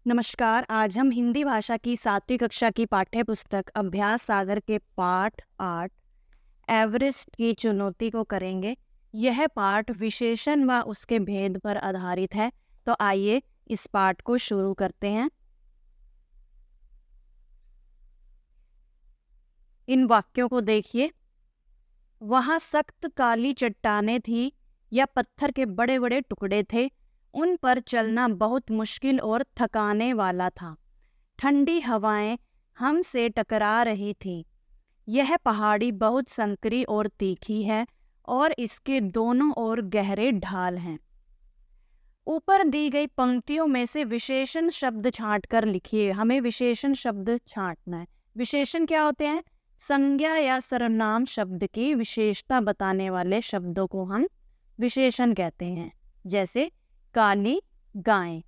नमस्कार। आज हम हिंदी भाषा की 7वीं कक्षा की पाठ्य पुस्तक अभ्यास सागर के पाठ 8 एवरेस्ट की चुनौती को करेंगे। यह पाठ विशेषण व उसके भेद पर आधारित है। तो आइए इस पाठ को शुरू करते हैं। इन वाक्यों को देखिए। वहाँ सख्त काली चट्टानें थी या पत्थर के बड़े बड़े टुकड़े थे। उन पर चलना बहुत मुश्किल और थकाने वाला था। ठंडी हवाएं हमसे टकरा रही थीं। यह पहाड़ी बहुत संकरी और तीखी है और इसके दोनों ओर गहरे ढाल हैं। ऊपर दी गई पंक्तियों में से विशेषण शब्द छांट कर लिखिए। हमें विशेषण शब्द छांटना है। विशेषण क्या होते हैं? संज्ञा या सर्वनाम शब्द की विशेषता बताने वाले शब्दों को हम विशेषण कहते हैं। जैसे काली गाय,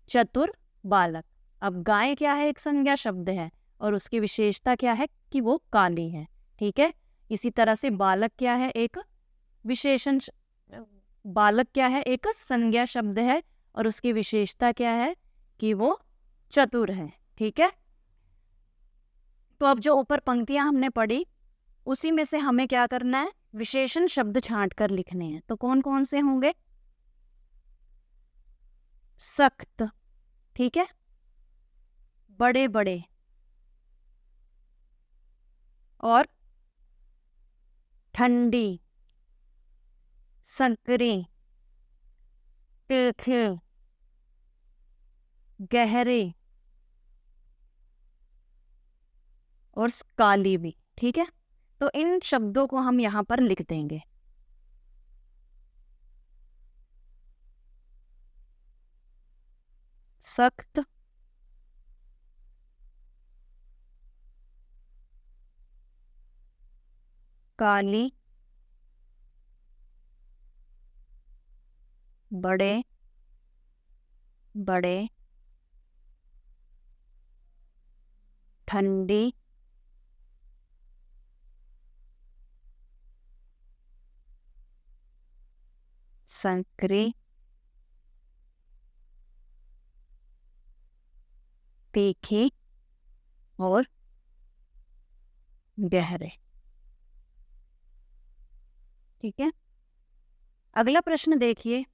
चतुर बालक। अब गाय क्या है? एक संज्ञा शब्द है और उसकी विशेषता क्या है कि वो काली है। ठीक है। इसी तरह से बालक क्या है? एक विशेषण बालक क्या है? एक संज्ञा शब्द है और उसकी विशेषता क्या है कि वो चतुर है। ठीक है। तो अब जो ऊपर पंक्तियां हमने पढ़ी उसी में से हमें क्या करना है? विशेषण शब्द छांट कर लिखने हैं। तो कौन कौन से होंगे? सख्त, ठीक है, बड़े बड़े और ठंडी, संकरी, तीखे, गहरे और काली भी। ठीक है। तो इन शब्दों को हम यहाँ पर लिख देंगे। सख्त, काली, बड़े बड़े, ठंडी, संकरी, तीखी और गहरे। ठीक है। अगला प्रश्न देखिए।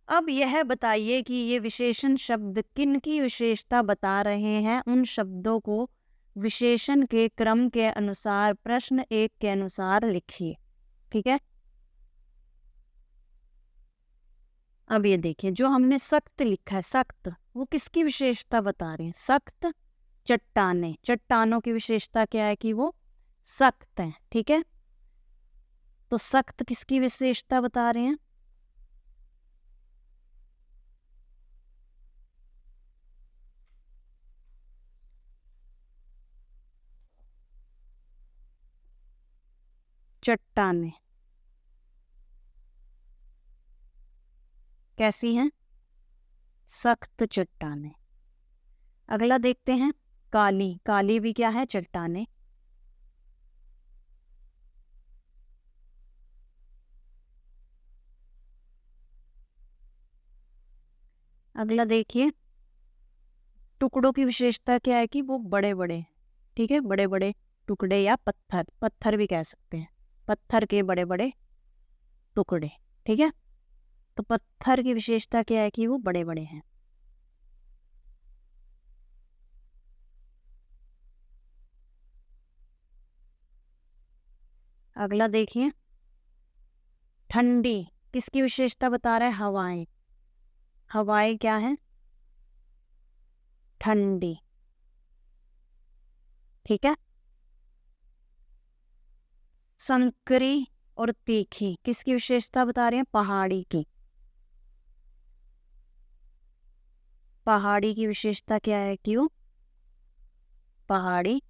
अब यह बताइए कि ये विशेषण शब्द किन की विशेषता बता रहे हैं। उन शब्दों को विशेषण के क्रम के अनुसार प्रश्न 1 के अनुसार लिखिए। ठीक है। अब ये देखिए, जो हमने सख्त लिखा है, सख्त, वो किसकी विशेषता बता रहे हैं? सख्त चट्टानें। चट्टानों की विशेषता क्या है कि वो सख्त हैं। ठीक है। तो सख्त किसकी विशेषता बता रहे हैं? चट्टानें कैसी हैं? सख्त चट्टानें। अगला देखते हैं। काली, काली भी क्या है? चट्टानें। अगला देखिए, टुकड़ों की विशेषता क्या है कि वो बड़े बड़े। ठीक है, बड़े बड़े टुकड़े या पत्थर, पत्थर भी कह सकते हैं। पत्थर के बड़े बड़े टुकड़े। ठीक है। तो पत्थर की विशेषता क्या है कि वो बड़े बड़े हैं। अगला देखिए, ठंडी किसकी विशेषता बता रहा है? हवाएं। हवाएं क्या है? ठंडी। ठीक है। संकरी और तीखी किसकी विशेषता बता रहे हैं? पहाड़ी की। पहाड़ी की विशेषता क्या है कि वो पहाड़ी,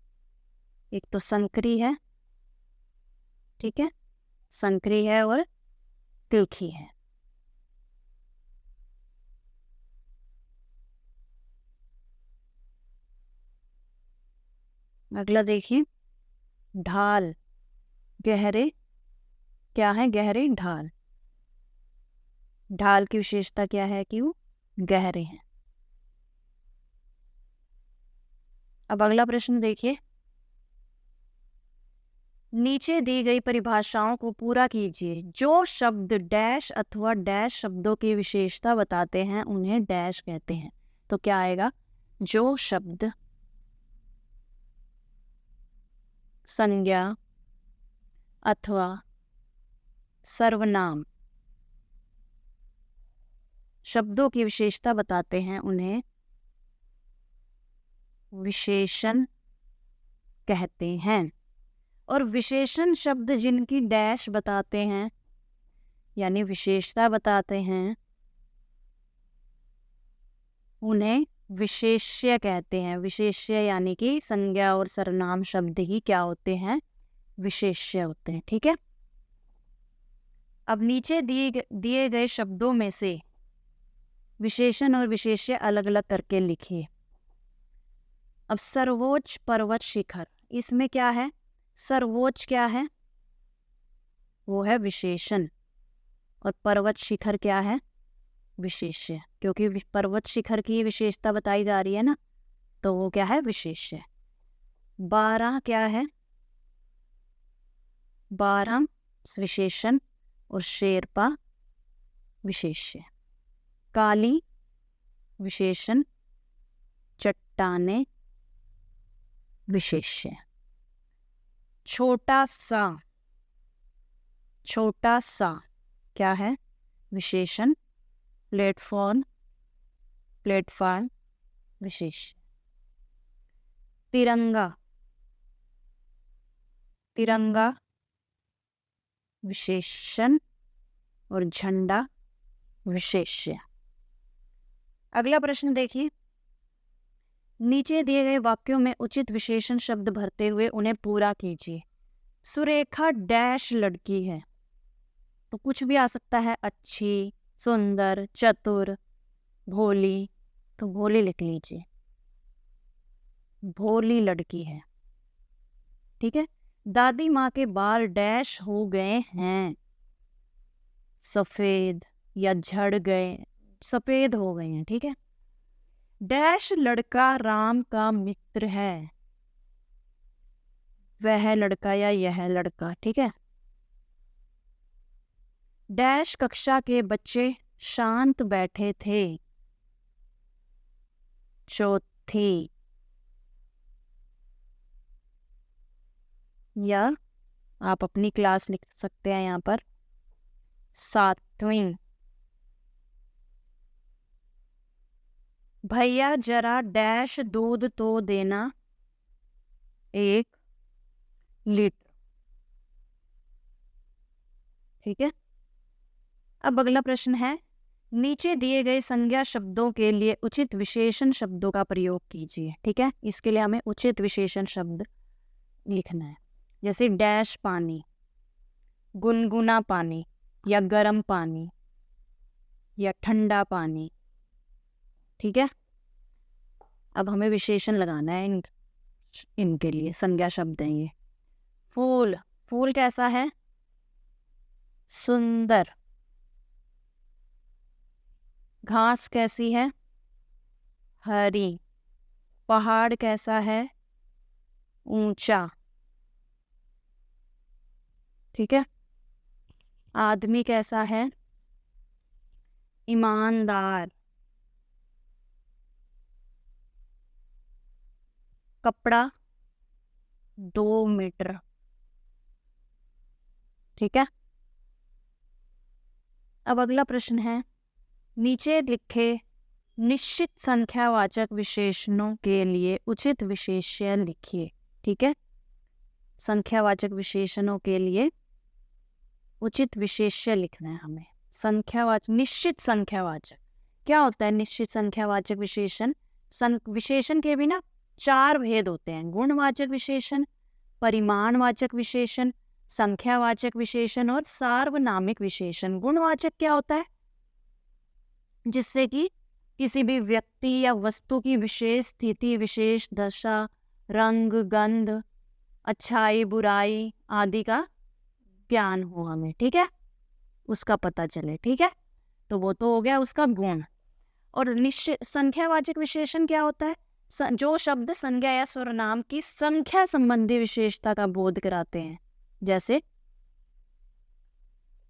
एक तो संकरी है, ठीक है, संकरी है और तीखी है। अगला देखिए, ढाल, गहरे क्या है? गहरे ढाल। ढाल की विशेषता क्या है कि वो गहरे हैं। अब अगला प्रश्न देखिए, नीचे दी गई परिभाषाओं को पूरा कीजिए। जो शब्द डैश अथवा डैश शब्दों की विशेषता बताते हैं उन्हें डैश कहते हैं। तो क्या आएगा? जो शब्द संज्ञा अथवा सर्वनाम शब्दों की विशेषता बताते हैं उन्हें विशेषण कहते हैं। और विशेषण शब्द जिनकी डैश बताते हैं यानी विशेषता बताते हैं उन्हें विशेष्य कहते हैं। विशेष्य यानी कि संज्ञा और सर्वनाम शब्द ही क्या होते हैं? विशेष्य होते हैं। ठीक है। अब नीचे दिए गए शब्दों में से विशेषण और विशेष्य अलग अलग करके लिखिए। अब सर्वोच्च पर्वत शिखर, इसमें क्या है? सर्वोच्च क्या है? वो है विशेषण। और पर्वत शिखर क्या है? विशेष्य। क्योंकि पर्वत शिखर की विशेषता बताई जा रही है ना, तो वो क्या है? विशेष्य। 12 क्या है? 12 विशेषण और शेरपा विशेष्य। काली विशेषण, चट्टाने विशेष्य। छोटा सा, छोटा सा क्या है? विशेषण। प्लेटफॉर्म, प्लेटफॉर्म विशेष्य। तिरंगा, तिरंगा विशेषण और झंडा विशेष्य। अगला प्रश्न देखिए, नीचे दिए गए वाक्यों में उचित विशेषण शब्द भरते हुए उन्हें पूरा कीजिए। सुरेखा डैश लड़की है, तो कुछ भी आ सकता है। अच्छी, सुंदर, चतुर, भोली। तो भोली लिख लीजिए, भोली लड़की है। ठीक है। दादी माँ के बाल डैश हो गए हैं, सफेद या झड़ गए, सफेद हो गए हैं। ठीक है। डैश लड़का राम का मित्र है, वह लड़का या यह लड़का। ठीक है। डैश कक्षा के बच्चे शांत बैठे थे, चौथी। या आप अपनी क्लास लिख सकते हैं यहाँ पर, 7वीं। भैया जरा डैश दूध तो देना, 1 लीटर। ठीक है। अब अगला प्रश्न है, नीचे दिए गए संज्ञा शब्दों के लिए उचित विशेषण शब्दों का प्रयोग कीजिए। ठीक है। इसके लिए हमें उचित विशेषण शब्द लिखना है। जैसे डैश पानी, गुनगुना पानी या गर्म पानी या ठंडा पानी। ठीक है। अब हमें विशेषण लगाना है इनके लिए, संज्ञा शब्द हैं ये। फूल, फूल कैसा है? सुंदर। घास कैसी है? हरी। पहाड़ कैसा है? ऊंचा। ठीक है। आदमी कैसा है? ईमानदार। कपड़ा 2 मीटर। ठीक है। अब अगला प्रश्न है, नीचे लिखे निश्चित संख्यावाचक विशेषणों के लिए उचित विशेष्य लिखिए। ठीक है। संख्यावाचक विशेषणों के लिए उचित विशेष्य लिखना है हमें। संख्यावाचक, निश्चित संख्यावाचक क्या होता है? निश्चित संख्यावाचक विशेषण, विशेषण के भी ना 4 भेद होते हैं। गुणवाचक विशेषण, परिमाणवाचक विशेषण, संख्यावाचक विशेषण और सार्वनामिक विशेषण। गुणवाचक क्या होता है? जिससे कि किसी भी व्यक्ति या वस्तु की विशेष स्थिति, विशेष दशा, रंग, गंध, अच्छाई, बुराई आदि का ज्ञान हो हमें। ठीक है। उसका पता चले। ठीक है। तो वो तो हो गया उसका गुण। और निश्चित संख्यावाचक विशेषण क्या होता है? जो शब्द संज्ञा या सर्वनाम की संख्या संबंधी विशेषता का बोध कराते हैं। जैसे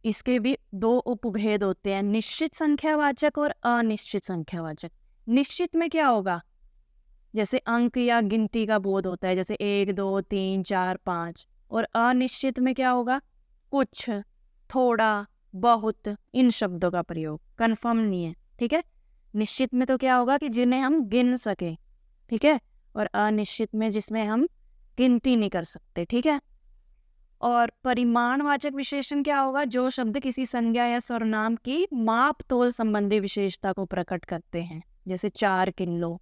इसके भी दो उपभेद होते हैं, निश्चित संख्यावाचक और अनिश्चित संख्यावाचक। निश्चित में क्या होगा, जैसे अंक या गिनती का बोध होता है, जैसे 1 2 3 4 5। और अनिश्चित में क्या होगा, कुछ, थोड़ा, बहुत, इन शब्दों का प्रयोग, कन्फर्म नहीं है। ठीक है, निश्चित में तो क्या होगा कि जिन्हें हम गिन सके। ठीक है, और अनिश्चित में जिसमें हम गिनती नहीं कर सकते। ठीक है, और परिमाणवाचक विशेषण क्या होगा, जो शब्द किसी संज्ञा या सर्वनाम की माप तोल संबंधी विशेषता को प्रकट करते हैं, जैसे 4 किलो,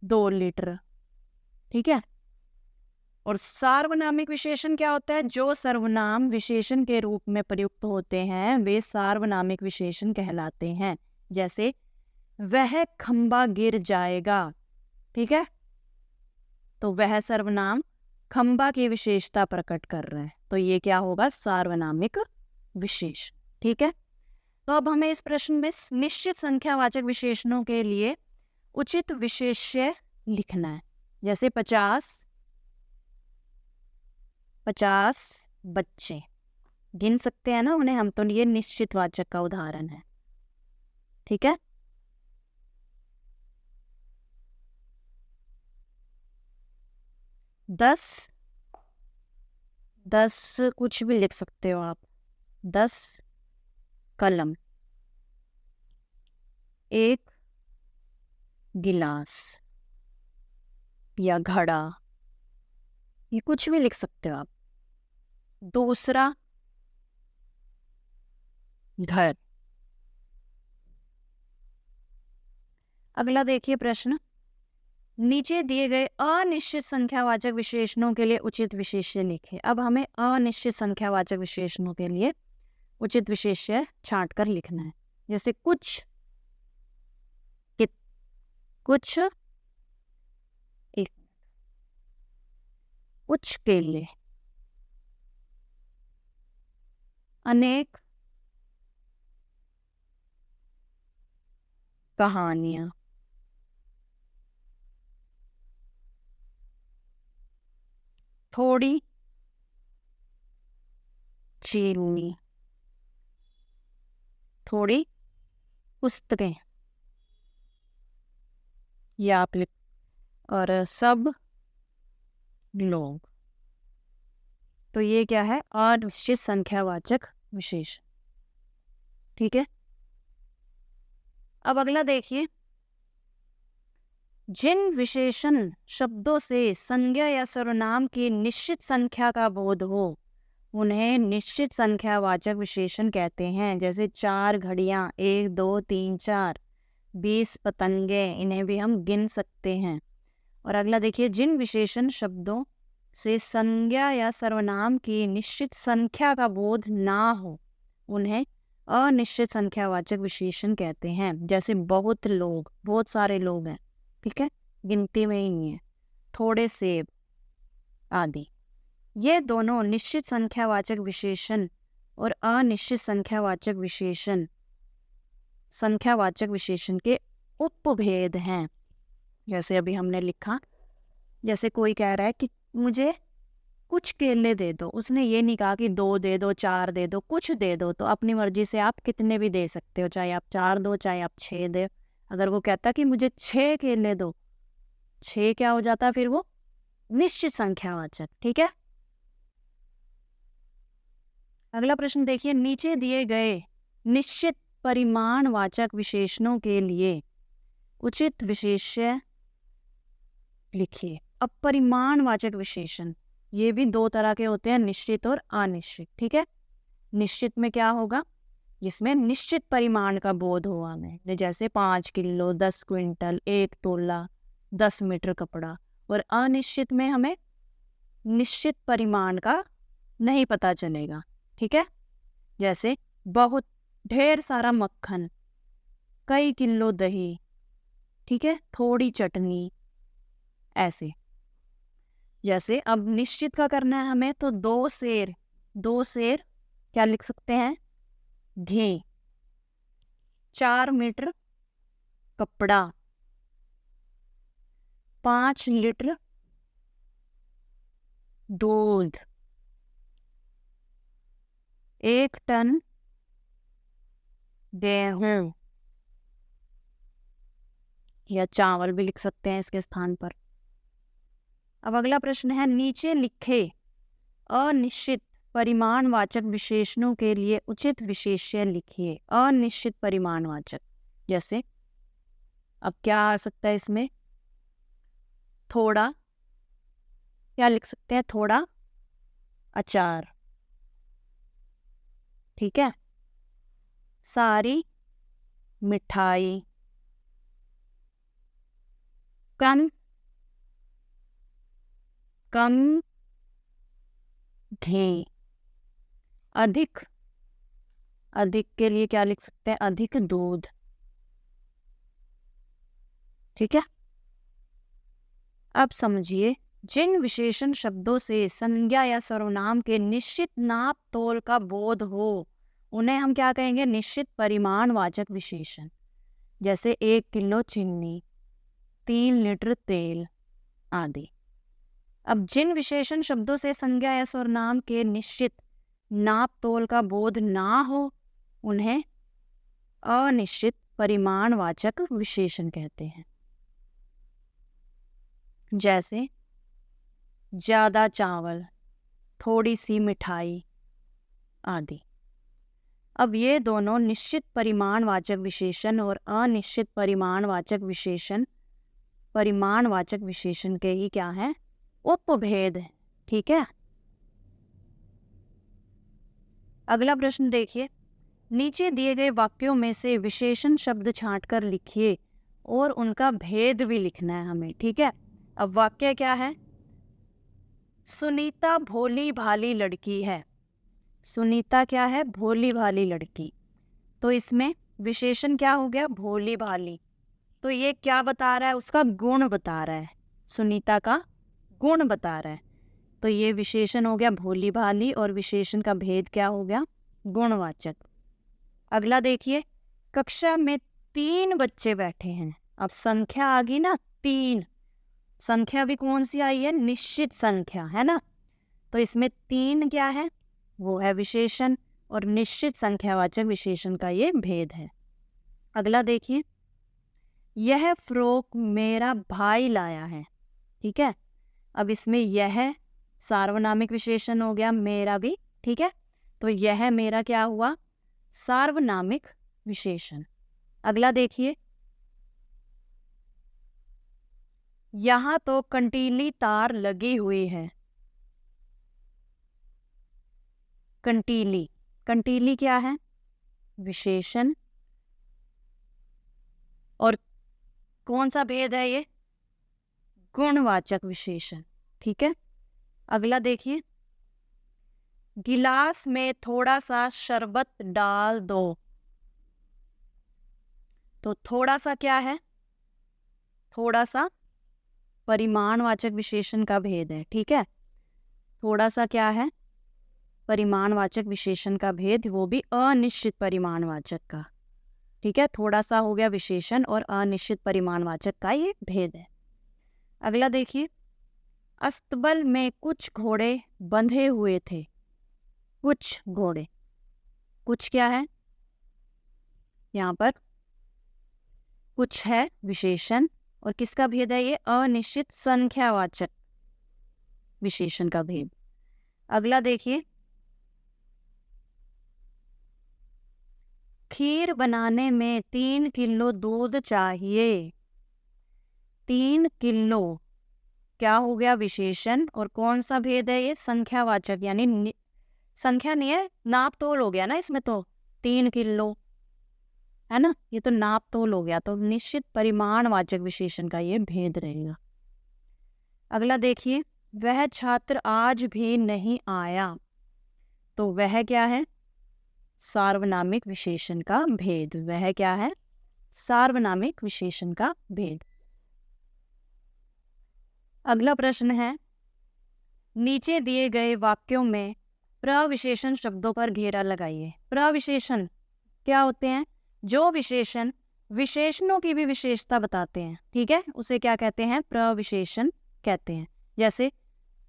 2 लीटर। ठीक है, और सार्वनामिक विशेषण क्या होता है, जो सर्वनाम विशेषण के रूप में प्रयुक्त होते हैं वे सार्वनामिक विशेषण कहलाते हैं। जैसे वह खंबा गिर जाएगा। ठीक है, तो वह सर्वनाम खंबा की विशेषता प्रकट कर रहा है, तो ये क्या होगा, सार्वनामिक विशेष। ठीक है, तो अब हमें इस प्रश्न में निश्चित संख्यावाचक विशेषणों के लिए उचित विशेष्य लिखना है। जैसे 50 बच्चे, गिन सकते हैं ना उन्हें हम, तो ये निश्चित वाचक का उदाहरण है। ठीक है, दस कुछ भी लिख सकते हो आप। 10 कलम, 1 गिलास या घड़ा, ये कुछ भी लिख सकते हो आप। दूसरा घर। अगला देखिए प्रश्न, नीचे दिए गए अनिश्चित संख्यावाचक विशेषणों के लिए उचित विशेष्य लिखें। अब हमें अनिश्चित संख्यावाचक विशेषणों के लिए उचित विशेष्य छांट कर लिखना है। जैसे कुछ, कुछ, कुछ केले, अनेक कहानियां, थोड़ी चीनी, थोड़ी पुस्तकें, या आप लिख, और सब लोग। तो ये क्या है, अनिश्चित संख्यावाचक विशेष। ठीक है, अब अगला देखिए, जिन विशेषण शब्दों से संज्ञा या सर्वनाम की निश्चित संख्या का बोध हो उन्हें निश्चित संख्यावाचक विशेषण कहते हैं। जैसे 4 घड़ियां, 1 2 3 4, 20 पतंगे, इन्हें भी हम गिन सकते हैं। और अगला देखिए, जिन विशेषण शब्दों से संज्ञा या सर्वनाम की निश्चित संख्या का बोध ना हो उन्हें अनिश्चित संख्यावाचक विशेषण कहते हैं। जैसे बहुत लोग, बहुत सारे लोग हैं। ठीक है, गिनती में ही नहीं है। थोड़े सेब आदि, ये दोनों निश्चित संख्यावाचक विशेषण और अनिश्चित संख्यावाचक विशेषण के उपभेद हैं। जैसे अभी हमने लिखा, जैसे कोई कह रहा है कि मुझे कुछ केले दे दो, उसने ये नहीं कहा कि 2 दे दो, 4 दे दो, कुछ दे दो। तो अपनी मर्जी से आप कितने भी दे सकते हो, चाहे आप 4 दो, चाहे आप 6 दे। अगर वो कहता कि मुझे 6 केले दो, 6 क्या हो जाता फिर, वो निश्चित संख्यावाचक। ठीक है, अगला प्रश्न देखिए, नीचे दिए गए निश्चित परिमाणवाचक विशेषणों के लिए उचित विशेष्य लिखिए। अब परिमाणवाचक विशेषण, ये भी 2 तरह के होते हैं, निश्चित और अनिश्चित। ठीक है, निश्चित में क्या होगा, जिसमें निश्चित परिमाण का बोध हो हमें, जैसे 5 किलो, 10 क्विंटल, 1 तोला, 10 मीटर कपड़ा। और अनिश्चित में हमें निश्चित परिमाण का नहीं पता चलेगा। ठीक है, जैसे बहुत ढेर सारा मक्खन, कई किलो दही। ठीक है, थोड़ी चटनी, ऐसे। जैसे अब निश्चित का करना है हमें, तो 2 सेर, 2 सेर क्या लिख सकते हैं, घी, 4 मीटर कपड़ा, 5 लीटर दूध, 1 टन गेहूं, या चावल भी लिख सकते हैं इसके स्थान पर। अब अगला प्रश्न है, नीचे लिखे अनिश्चित परिमाणवाचक विशेषणों के लिए उचित विशेष्य लिखिए। अनिश्चित परिमाणवाचक, जैसे अब क्या आ सकता है इसमें, थोड़ा, क्या लिख सकते हैं, थोड़ा अचार, ठीक है। सारी मिठाई, कम घी, अधिक, अधिक के लिए क्या लिख सकते हैं, अधिक दूध, ठीक है। अब समझिए, जिन विशेषण शब्दों से संज्ञा या सर्वनाम के निश्चित नाप तोल का बोध हो उन्हें हम क्या कहेंगे, निश्चित परिमाणवाचक विशेषण। जैसे 1 किलो चीनी, 3 लीटर तेल आदि। अब जिन विशेषण शब्दों से संज्ञा या सर्वनाम के निश्चित नाप तोल का बोध ना हो उन्हें अनिश्चित परिमाणवाचक विशेषण कहते हैं। जैसे ज़्यादा चावल, थोड़ी सी मिठाई आदि। अब ये दोनों निश्चित परिमाणवाचक विशेषण और अनिश्चित परिमाणवाचक विशेषण परिमाणवाचक विशेषण के ही क्या हैं, उपभेद है, ठीक है। अगला प्रश्न देखिए, नीचे दिए गए वाक्यों में से विशेषण शब्द छांटकर लिखिए और उनका भेद भी लिखना है हमें, ठीक है। अब वाक्य क्या है, सुनीता भोली भाली लड़की है। सुनीता क्या है, भोली भाली लड़की। तो इसमें विशेषण क्या हो गया, भोली भाली। तो ये क्या बता रहा है, उसका गुण बता रहा है, सुनीता का गुण बता रहा है। तो ये विशेषण हो गया भोली भाली और विशेषण का भेद क्या हो गया, गुणवाचक। अगला देखिए, कक्षा में 3 बच्चे बैठे हैं। अब संख्या आ गई ना 3, संख्या भी कौन सी आई है, निश्चित संख्या है ना। तो इसमें 3 क्या है, वो है विशेषण और निश्चित संख्यावाचक विशेषण का ये भेद है। अगला देखिए, यह फ्रॉक मेरा भाई लाया है, ठीक है। अब इसमें यह सार्वनामिक विशेषण हो गया, मेरा भी, ठीक है। तो यह मेरा क्या हुआ, सार्वनामिक विशेषण। अगला देखिए, यहाँ तो कंटीली तार लगी हुई है। कंटीली, कंटीली क्या है, विशेषण, और कौन सा भेद है ये, गुणवाचक विशेषण, ठीक है। अगला देखिए, गिलास में थोड़ा सा शरबत डाल दो। तो थोड़ा सा क्या है, थोड़ा सा परिमाणवाचक विशेषण का भेद है, ठीक है। थोड़ा सा क्या है, परिमाणवाचक विशेषण का भेद, वो भी अनिश्चित परिमाणवाचक का, ठीक है। थोड़ा सा हो गया विशेषण और अनिश्चित परिमाणवाचक का ये भेद है। अगला देखिए, अस्तबल में कुछ घोड़े बंधे हुए थे। कुछ घोड़े, कुछ क्या है, यहाँ पर कुछ है विशेषण और किसका भेद है, ये अनिश्चित संख्यावाचक विशेषण का भेद। अगला देखिए, खीर बनाने में 3 किलो दूध चाहिए। 3 किलो क्या हो गया, विशेषण, और कौन सा भेद है ये, संख्यावाचक, यानी संख्या नहीं है, नाप तोल हो गया ना इसमें। तो 3 किलो है ना, ये तो नाप तोल हो गया, तो निश्चित परिमाणवाचक विशेषण का ये भेद रहेगा। अगला देखिए, वह छात्र आज भी नहीं आया। तो वह क्या है, सार्वनामिक विशेषण का भेद। वह क्या है, सार्वनामिक विशेषण का भेद। अगला प्रश्न है, नीचे दिए गए वाक्यों में प्रविशेषण शब्दों पर घेरा लगाइए। प्रविशेषण क्या होते हैं, जो विशेषण विशेषणों की भी विशेषता बताते हैं, ठीक है, उसे क्या कहते हैं, प्रविशेषण कहते हैं। जैसे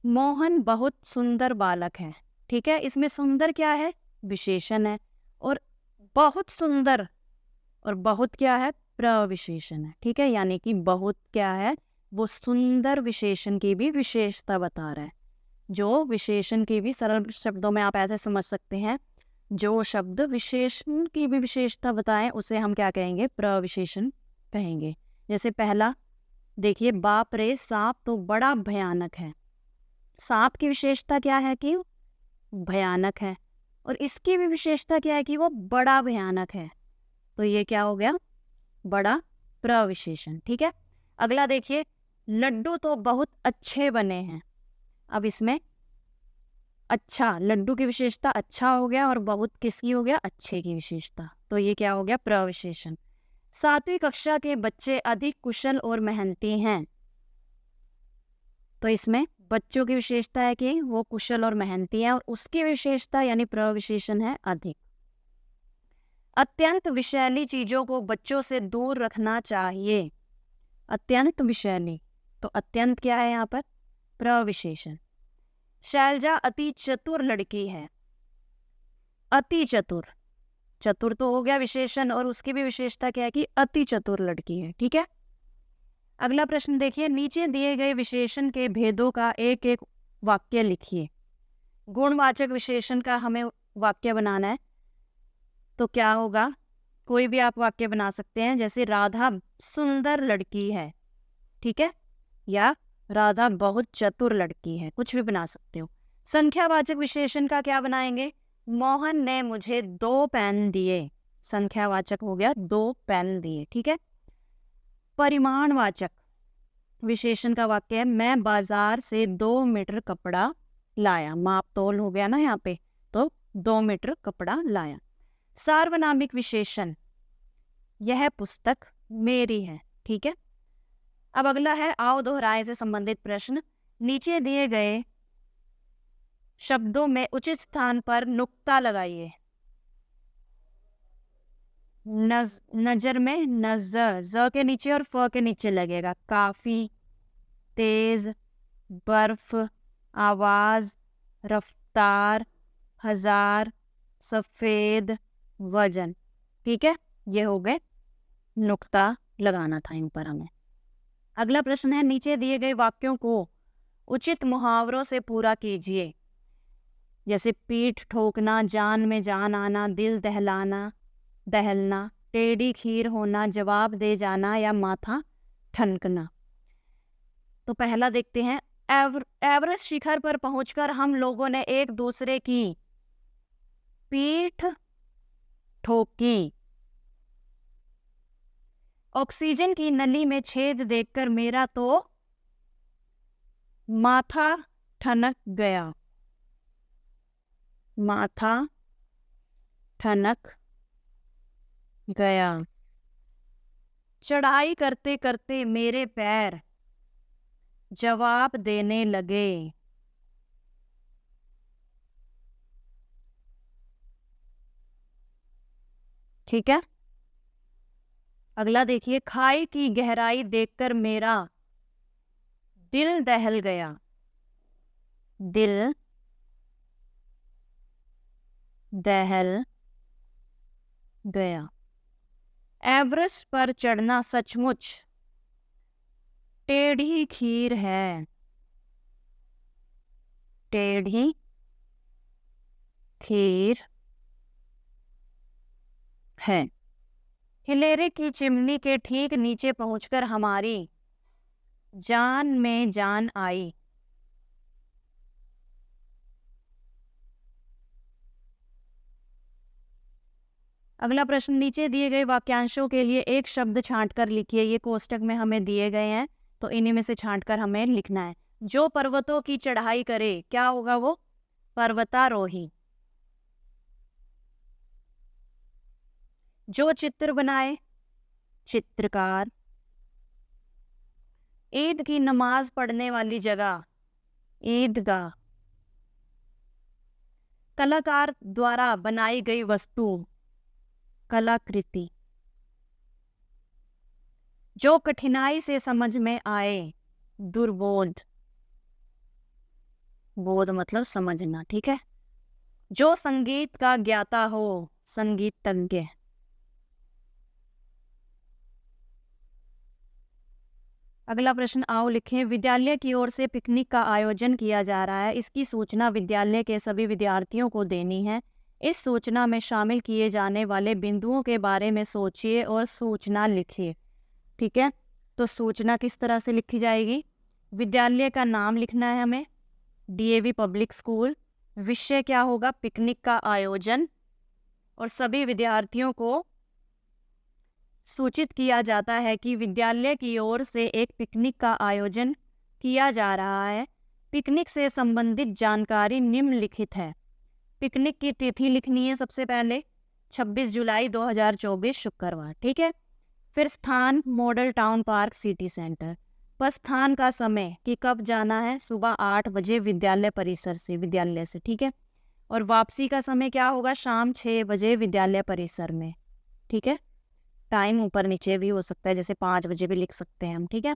मोहन बहुत सुंदर बालक है, ठीक है, इसमें सुंदर क्या है, विशेषण है, और बहुत सुंदर और बहुत क्या है, प्रविशेषण है, ठीक है, यानी कि बहुत क्या है, वो सुंदर विशेषण की भी विशेषता बता रहा है। जो विशेषण की भी, सरल शब्दों में आप ऐसे समझ सकते हैं, जो शब्द विशेषण की भी विशेषता बताएं उसे हम क्या कहेंगे, प्रविशेषण कहेंगे। जैसे पहला देखिए, बाप रे सांप तो बड़ा भयानक है। सांप की विशेषता क्या है कि भयानक है, और इसकी भी विशेषता क्या है कि वो बड़ा भयानक है, तो ये क्या हो गया, बड़ा प्रविशेषण, ठीक है। अगला देखिए, लड्डू तो बहुत अच्छे बने हैं। अब इसमें अच्छा, लड्डू की विशेषता अच्छा हो गया, और बहुत किसकी हो गया, अच्छे की विशेषता, तो ये क्या हो गया, प्रविशेषण। 7वीं कक्षा के बच्चे अधिक कुशल और मेहनती हैं, तो इसमें बच्चों की विशेषता है कि वो कुशल और मेहनती हैं, और उसकी विशेषता यानी प्रविशेषण है अधिक। अत्यंत विषैली चीजों को बच्चों से दूर रखना चाहिए। अत्यंत विषैली, तो अत्यंत क्या है यहाँ पर, प्रविशेषण। शैलजा अति चतुर लड़की है। अति चतुर, चतुर तो हो गया विशेषण, और उसकी भी विशेषता क्या है कि अति चतुर लड़की है, ठीक है। अगला प्रश्न देखिए, नीचे दिए गए विशेषण के भेदों का एक एक वाक्य लिखिए। गुणवाचक विशेषण का हमें वाक्य बनाना है, तो क्या होगा, कोई भी आप वाक्य बना सकते हैं, जैसे राधा सुंदर लड़की है, ठीक है, या राधा बहुत चतुर लड़की है, कुछ भी बना सकते हो। संख्यावाचक विशेषण का क्या बनाएंगे, मोहन ने मुझे 2 पेन दिए। संख्यावाचक हो गया 2 पेन दिए, ठीक है। परिमाणवाचक विशेषण का वाक्य है, मैं बाजार से 2 मीटर कपड़ा लाया। माप तोल हो गया ना यहाँ पे, तो 2 मीटर कपड़ा लाया। सार्वनामिक विशेषण, यह पुस्तक मेरी है, ठीक है। अब अगला है आओ दोहराए से संबंधित प्रश्न। नीचे दिए गए शब्दों में उचित स्थान पर नुक्ता लगाइए। नजर में नजर, ज के नीचे और फ के नीचे लगेगा। काफी, तेज, बर्फ, आवाज, रफ्तार, हजार, सफेद, वजन, ठीक है, ये हो गए नुक्ता लगाना था इन पर हमें। अगला प्रश्न है, नीचे दिए गए वाक्यों को उचित मुहावरों से पूरा कीजिए। जैसे पीठ ठोकना, जान में जान आना, दिल दहलाना, दहलना, टेढ़ी खीर होना, जवाब दे जाना, या माथा ठनकना। तो पहला देखते हैं, एवरेस्ट शिखर पर पहुंचकर हम लोगों ने एक दूसरे की पीठ ठोकी। ऑक्सीजन की नली में छेद देखकर मेरा तो माथा ठनक गया। माथा ठनक गया। चढ़ाई करते करते मेरे पैर जवाब देने लगे। ठीक है। अगला देखिए, खाई की गहराई देखकर मेरा दिल दहल गया। दिल दहल गया। एवरेस्ट पर चढ़ना सचमुच टेढ़ी खीर है। टेढ़ी खीर है। हिलेरे की चिमनी के ठीक नीचे पहुंचकर हमारी जान में जान आई। अगला प्रश्न, नीचे दिए गए वाक्यांशों के लिए एक शब्द छांटकर लिखिए। ये कोष्टक में हमें दिए गए हैं, तो इन्हीं में से छांटकर हमें लिखना है। जो पर्वतों की चढ़ाई करे, क्या होगा वो? पर्वतारोही। जो चित्र बनाए, चित्रकार। ईद की नमाज पढ़ने वाली जगह, ईदगाह। कलाकार द्वारा बनाई गई वस्तु, कलाकृति। जो कठिनाई से समझ में आए, दुर्बोध, बोध मतलब समझना, ठीक है। जो संगीत का ज्ञाता हो, संगीतज्ञ। अगला प्रश्न आओ लिखें। विद्यालय की ओर से पिकनिक का आयोजन किया जा रहा है, इसकी सूचना विद्यालय के सभी विद्यार्थियों को देनी है। इस सूचना में शामिल किए जाने वाले बिंदुओं के बारे में सोचिए और सूचना लिखिए, ठीक है। तो सूचना किस तरह से लिखी जाएगी? विद्यालय का नाम लिखना है हमें, डीएवी पब्लिक स्कूल। विषय क्या होगा? पिकनिक का आयोजन। और सभी विद्यार्थियों को सूचित किया जाता है कि विद्यालय की ओर से एक पिकनिक का आयोजन किया जा रहा है। पिकनिक से संबंधित जानकारी निम्नलिखित है। पिकनिक की तिथि लिखनी है सबसे पहले, 26 जुलाई 2024 शुक्रवार, ठीक है। फिर स्थान model town park city centre. प्रस्थान का समय कि कब जाना है, सुबह 8 बजे विद्यालय परिसर से, विद्यालय से, ठीक है। और वापसी का समय क्या होगा? शाम 6 बजे विद्यालय परिसर में, ठीक है। टाइम ऊपर नीचे भी हो सकता है, जैसे 5 बजे भी लिख सकते हैं हम, ठीक है।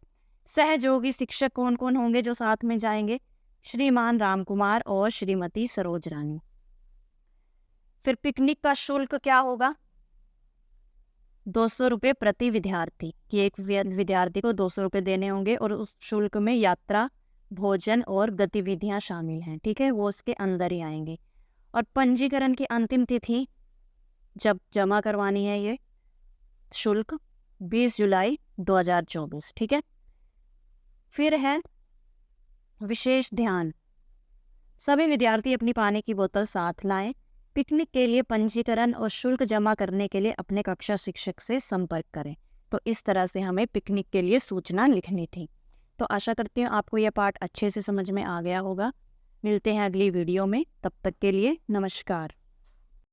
सहयोगी शिक्षक कौन कौन होंगे जो साथ में जाएंगे? श्रीमान राम कुमार और श्रीमती सरोज रानी। फिर पिकनिक का शुल्क क्या होगा? 200 रुपये प्रति विद्यार्थी, कि एक विद्यार्थी को 200 रुपये देने होंगे और उस शुल्क में यात्रा, भोजन और गतिविधियां शामिल हैं, ठीक है, वो उसके अंदर ही आएंगे। और पंजीकरण की अंतिम तिथि जब जमा करवानी है ये शुल्क, 20 जुलाई 2024, ठीक है। फिर है विशेष ध्यान, सभी विद्यार्थी अपनी पानी की बोतल साथ लाएं। पिकनिक के लिए पंजीकरण और शुल्क जमा करने के लिए अपने कक्षा शिक्षक से संपर्क करें। तो इस तरह से हमें पिकनिक के लिए सूचना लिखनी थी। तो आशा करती हूँ आपको यह पाठ अच्छे से समझ में आ गया होगा। मिलते हैं अगली वीडियो में, तब तक के लिए नमस्कार।